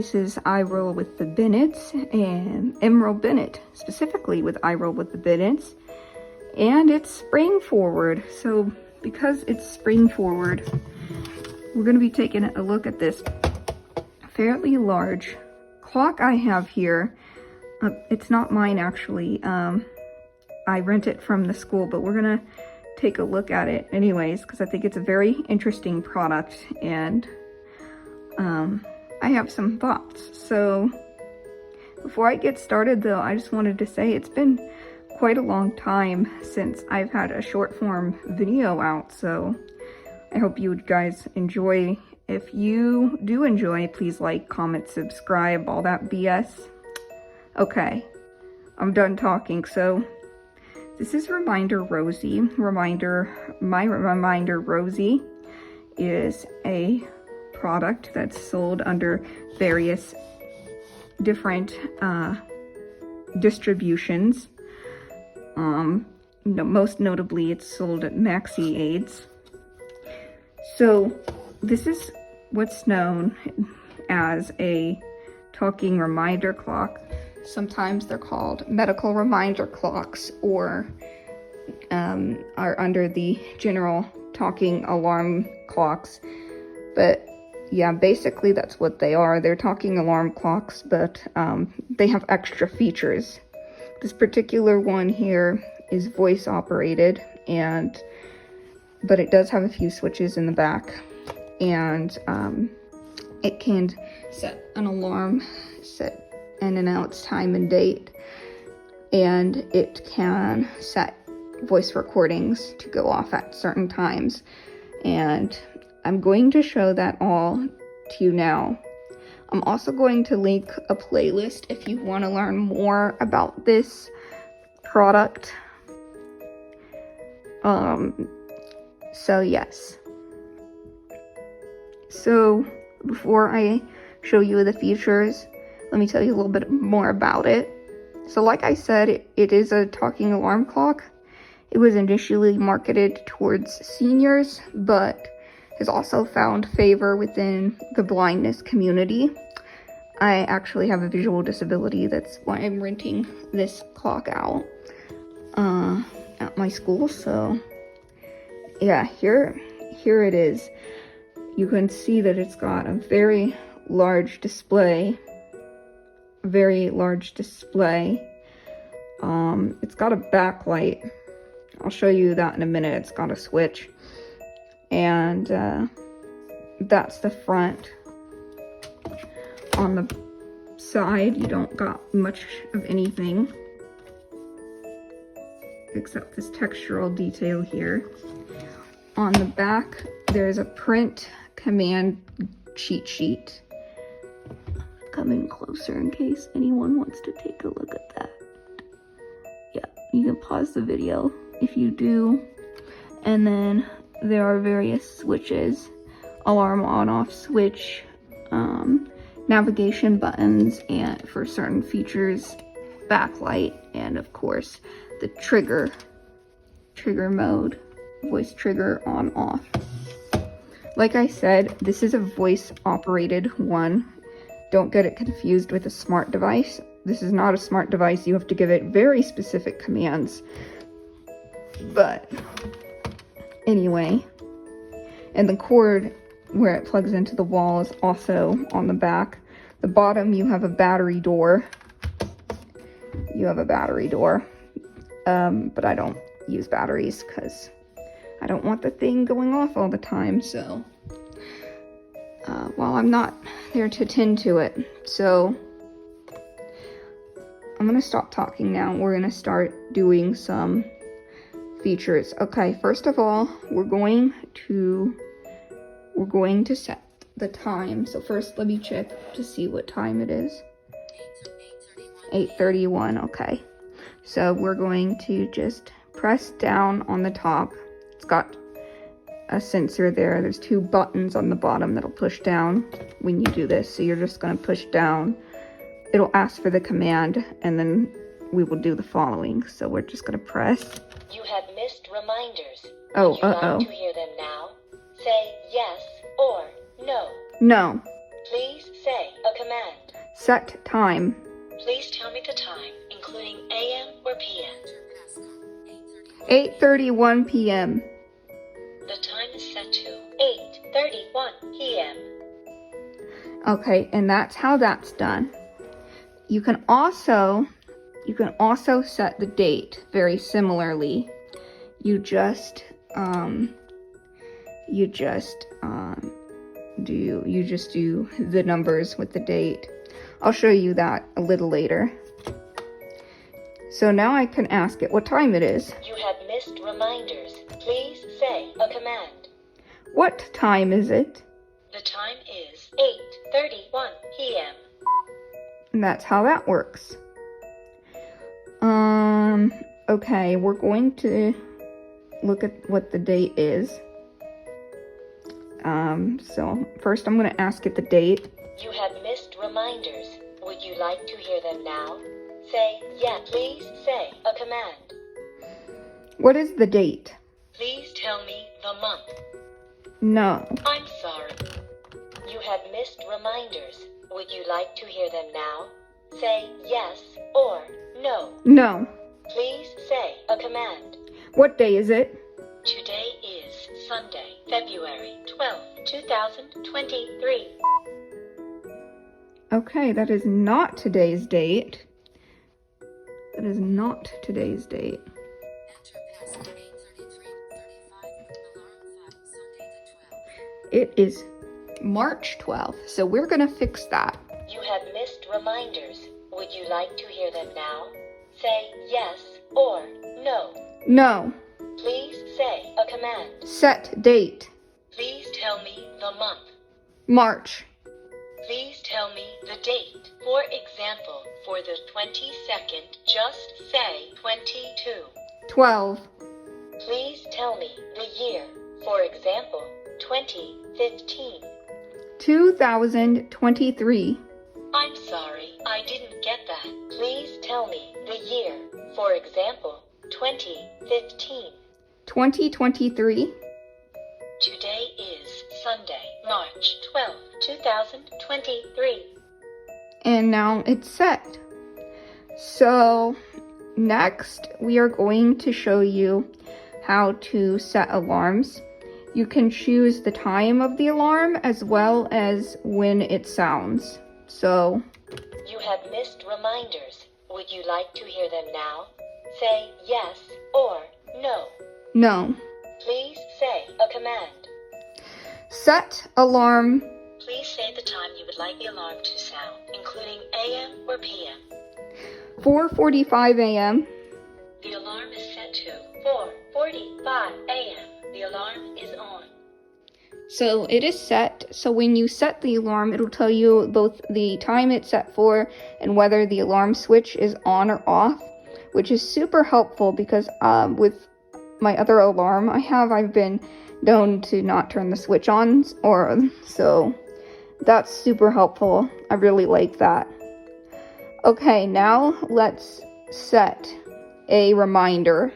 this is I Roll with the Bennetts and Emril Bennett, specifically with I Roll with the Bennetts. And it's spring forward. So because it's spring forward, we're going to be taking a look at this fairly large clock I have here. It's not mine actually. I rent it from the school, but we're going to take a look at it anyways because I think it's a very interesting product, and I have some thoughts. So before I get started though, I just wanted to say it's been quite a long time since I've had a short form video out, so I hope you guys enjoy. If you do enjoy, please like, comment, subscribe, all that BS. Okay, I'm done talking. So this is Reminder Rosie. My Reminder Rosie is a product that's sold under various different distributions. Most notably, it's sold at Maxi Aids. So this is what's known as a talking reminder clock. Sometimes they're called medical reminder clocks, or are under the general talking alarm clocks. But yeah, basically that's what they are. They're talking alarm clocks, but they have extra features. This particular one here is voice operated, but it does have a few switches in the back, and it can set an alarm, set and announce time and date, and it can set voice recordings to go off at certain times. And I'm going to show that all to you now. I'm also going to link a playlist if you want to learn more about this product. So yes. So before I show you the features, let me tell you a little bit more about it. So like I said, it is a talking alarm clock. It was initially marketed towards seniors, but has also found favor within the blindness community. I actually have a visual disability. That's why I'm renting this clock out at my school. So yeah, here it is. You can see that it's got a very large display. It's got a backlight. I'll show you that in a minute. It's got a switch, and that's the front. On the side, you don't got much of anything except this textural detail here. On the back, there's a print command cheat sheet. Come in closer in case anyone wants to take a look at that. Yeah, you can pause the video if you do. And then there are various switches: alarm on off switch, navigation buttons, and for certain features, backlight, and of course the trigger mode, voice trigger on off. Like I said, this is a voice operated one. Don't get it confused with a smart device. This is not a smart device. You have to give it very specific commands. But anyway, and the cord where it plugs into the wall is also on the back. The bottom, you have a battery door. But I don't use batteries because I don't want the thing going off all the time. So while I'm not there to tend to it. So I'm gonna stop talking now. We're gonna start doing some features. Okay, first of all, we're going to set the time. So first, let me check to see what time it is. 8:31. Okay, so we're going to just press down on the top. It's got a sensor there. There's two buttons on the bottom that'll push down when you do this. So you're just going to push down. It'll ask for the command, and then we will do the following. So we're just going to press. You have missed reminders. Oh, Would you like to hear them now? Say yes or no. No. Please say a command. set time. Please tell me the time, including AM or PM. 8:31 p.m. The time is set to 8:31 p.m. Okay, and that's how that's done. You can also set the date very similarly. You just do the numbers with the date. I'll show you that a little later. So now I can ask it what time it is. You have missed reminders. Please say a command. What time is it? The time is 8:31 p.m. And that's how that works. Okay, we're going to look at what the date is. So first I'm going to ask it the date. You have missed reminders. Would you like to hear them now? Say yes. Please say a command. What is the date? Please tell me the month. No. I'm sorry. You have missed reminders. Would you like to hear them now? Say yes or no. No. Please say a command. What day is it? Today is Sunday, February 12th, 2023. Okay, that is not today's date. That is not today's date. It is March 12th, so we're going to fix that. You have missed reminders. Would you like to hear them now? Say yes or no. No. Please say a command. Set date. Please tell me the month. March. Please tell me the date. For example, for the 22nd, just say 22. 12. Please tell me the year. For example, 2015. 2023. I'm sorry, I didn't get that. Please tell me the year. For example, 2015. 2023. Today is Sunday, March 12th, 2023. And now it's set. So next we are going to show you how to set alarms. You can choose the time of the alarm as well as when it sounds. So you have missed reminders. Would you like to hear them now? Say yes or no. no. Please say a command. Set alarm. Please say the time you would like the alarm to sound, including AM or PM. 4:45 a.m. The alarm is set to 4:45 a.m. The alarm is on. So it is set. So when you set the alarm, it'll tell you both the time it's set for and whether the alarm switch is on or off, which is super helpful because with my other alarm I've been known to not turn the switch on, so that's super helpful. I really like that. Okay, now let's set a reminder.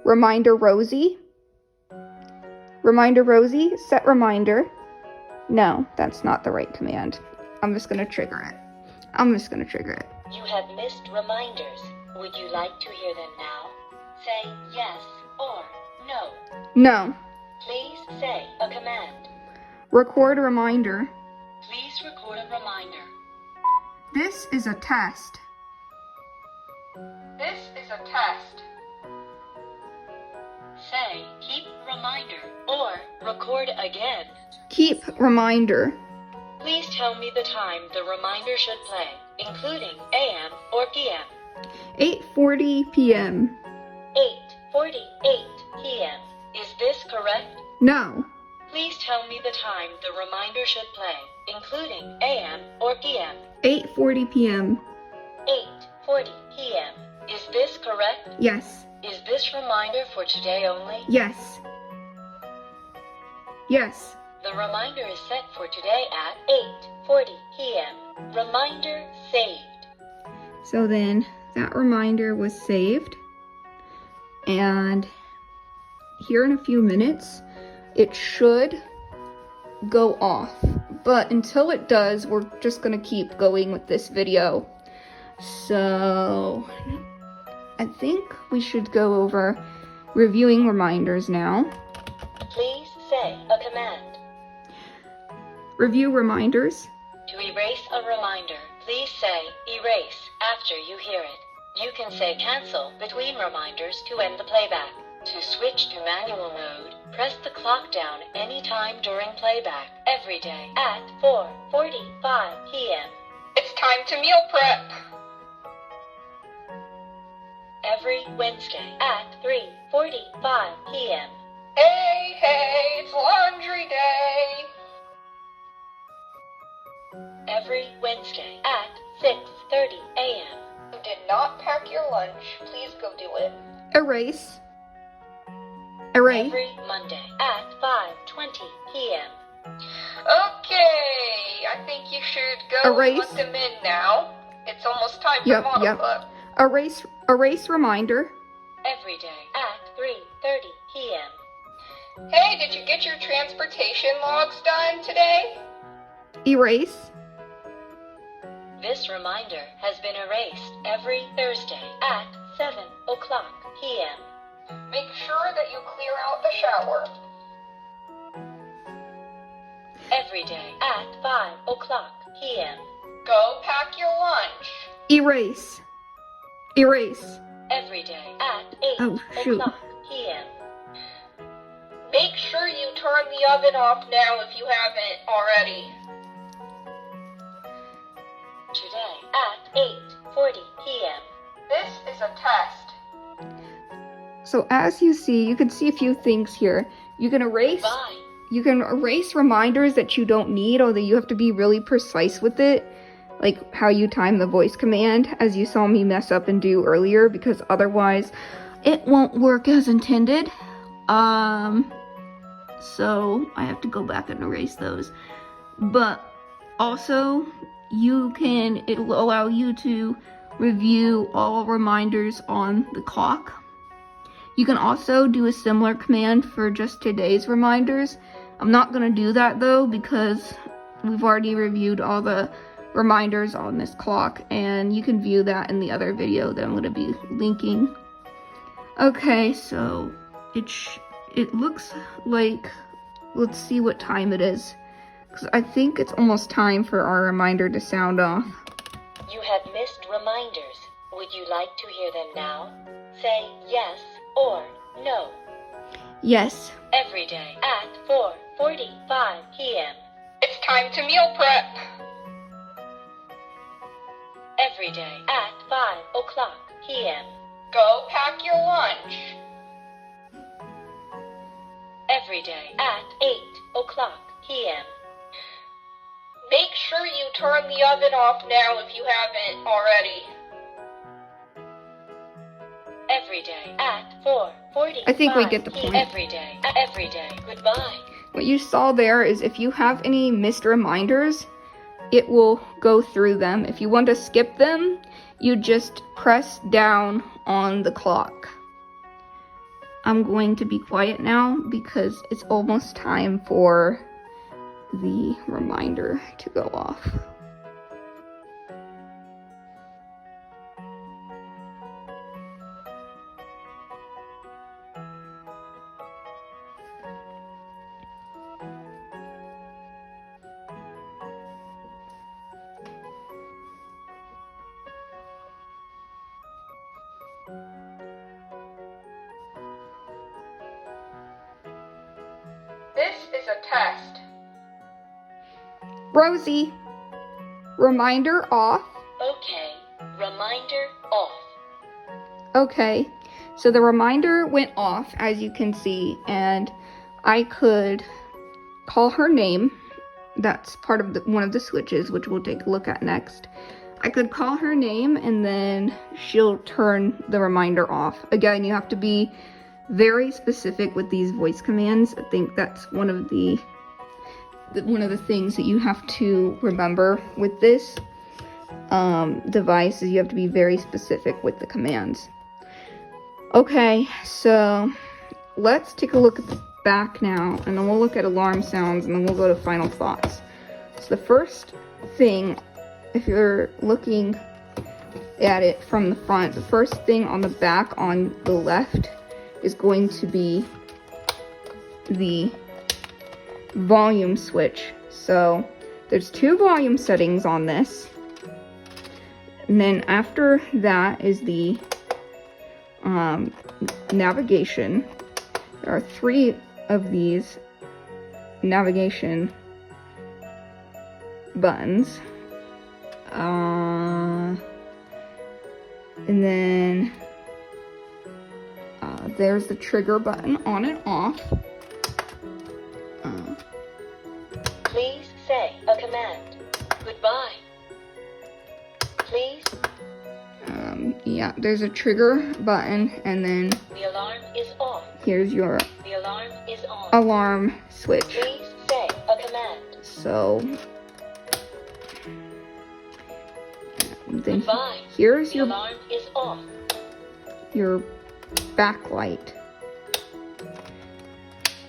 Reminder Rosie. Reminder Rosie, set reminder. No, that's not the right command. I'm just gonna trigger it. You have missed reminders. Would you like to hear them now? Say yes or no. No. Please say a command. Record reminder. Please record a reminder. This is a test. This is a test. Say keep reminder or record again. Keep reminder. Please tell me the time the reminder should play, including AM or PM. 8:40 p.m. 8:48 p.m. Is this correct? No. Please tell me the time the reminder should play, including AM or PM. 8:40 p.m. 8:40 p.m. Is this correct? Yes. Is this reminder for today only? Yes. Yes. The reminder is set for today at 8:40 p.m. Reminder saved. So then that reminder was saved. And here in a few minutes, it should go off. but until it does, we're just gonna keep going with this video. So I think we should go over reviewing reminders now. Please say a command. Review reminders. To erase a reminder, please say erase after you hear it. You can say cancel between reminders to end the playback. To switch to manual mode, press the clock down anytime during playback, every day at 4:45 p.m. It's time to meal prep. Every Wednesday at 3:45 p.m. Hey, it's laundry day. Every Wednesday at 6:30 a.m. You did not pack your lunch. Please go do it. Erase. Erase. Every Monday at 5:20 p.m. Okay, I think you should go and Erase. let them in now. It's almost time for model club. Erase reminder. Every day at 3:30 p.m. Hey, did you get your transportation logs done today? Erase. This reminder has been erased every Thursday at 7 o'clock p.m. Make sure that you clear out the shower. Every day at 5 o'clock p.m. Go pack your lunch. Erase. Erase. Every day at 8 o'clock p.m. Make sure you turn the oven off now if you haven't already. Today at 8:40 p.m. This is a test. So as you see, you can see a few things here. You can erase. Goodbye. You can erase reminders that you don't need, or that you have to be really precise with it, like how you time the voice command, as you saw me mess up and do earlier, because otherwise it won't work as intended. So I have to go back and erase those. But also, it'll allow you to review all reminders on the clock. You can also do a similar command for just today's reminders. I'm not going to do that though, because we've already reviewed all the reminders on this clock, and you can view that in the other video that I'm going to be linking. Okay, so it looks like, let's see what time it is, because I think it's almost time for our reminder to sound off. You have missed reminders. Would you like to hear them now? Say yes or no. Yes. Every day at 4:45 p.m. It's time to meal prep. Every day at 5 o'clock p.m. Go pack your lunch. Every day at 8 o'clock p.m. Make sure you turn the oven off now if you haven't already. Every day at 4:45. I think we get the point. Every day. Goodbye. What you saw there is if you have any missed reminders, it will go through them. If you want to skip them, you just press down on the clock. I'm going to be quiet now because it's almost time for the reminder to go off. This is a test. Rosie, reminder off. Okay. Reminder off. Okay, so the reminder went off, as you can see, and I could call her name. That's part of one of the switches, which we'll take a look at next. I could call her name, and then she'll turn the reminder off. Again, you have to be very specific with these voice commands. I think that's one of the things that you have to remember with this device, is you have to be very specific with the commands. Okay, so let's take a look at the back now, and then we'll look at alarm sounds, and then we'll go to final thoughts. So the first thing, if you're looking at it from the front, the first thing on the back on the left is going to be the volume switch. So there's 2 volume settings on this, and then after that is the navigation. There are 3 of these navigation buttons, and then there's the trigger button on and off. Please say a command. Goodbye. Please. Yeah, there's a trigger button, and then The alarm is off. here's your The alarm is on. alarm switch. Please say a command. So then Goodbye. here's The your alarm is off. backlight.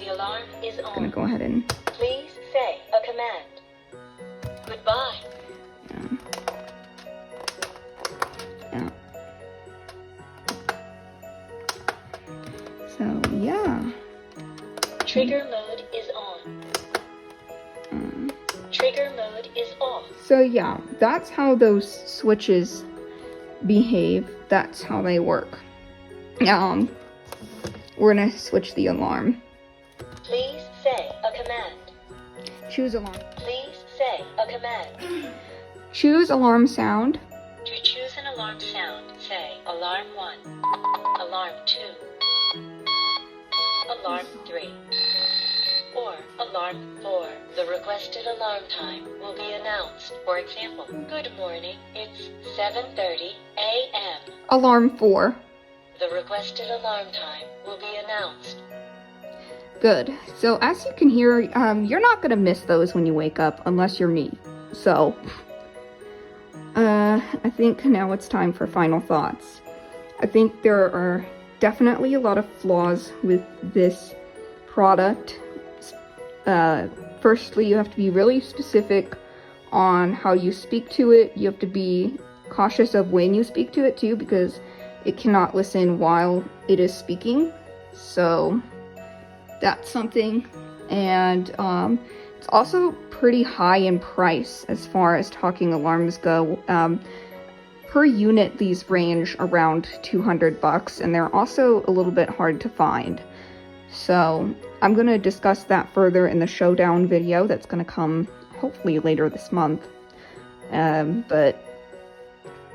The alarm is I'm gonna on. go ahead and Please say a command. Goodbye. yeah. So yeah. Trigger mode is on. Trigger mode is off. So yeah, that's how those switches behave. That's how they work. We're gonna switch the alarm. Please say a command. Choose alarm. Please say a command. Choose alarm sound. To choose an alarm sound, say alarm 1, alarm 2, alarm 3, or alarm 4. The requested alarm time will be announced. For example, good morning, it's 7:30 a.m. Alarm 4. The requested alarm time will be announced. Good. So as you can hear, you're not gonna miss those when you wake up, unless you're me. So, I think now it's time for final thoughts. I think there are definitely a lot of flaws with this product. Firstly, you have to be really specific on how you speak to it. You have to be cautious of when you speak to it too, because it cannot listen while it is speaking. So that's something. And it's also pretty high in price as far as talking alarms go. Per unit, these range around $200, and they're also a little bit hard to find. So I'm going to discuss that further in the showdown video that's going to come hopefully later this month. But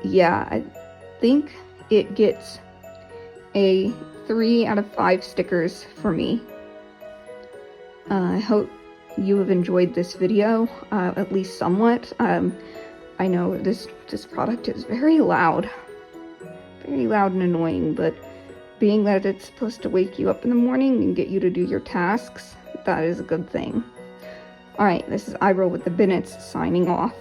yeah, I think it gets a 3 out of 5 stickers for me. I hope you have enjoyed this video, at least somewhat. I know this product is very loud and annoying, but being that it's supposed to wake you up in the morning and get you to do your tasks, that is a good thing. Alright, this is Emril with the Bennetts signing off.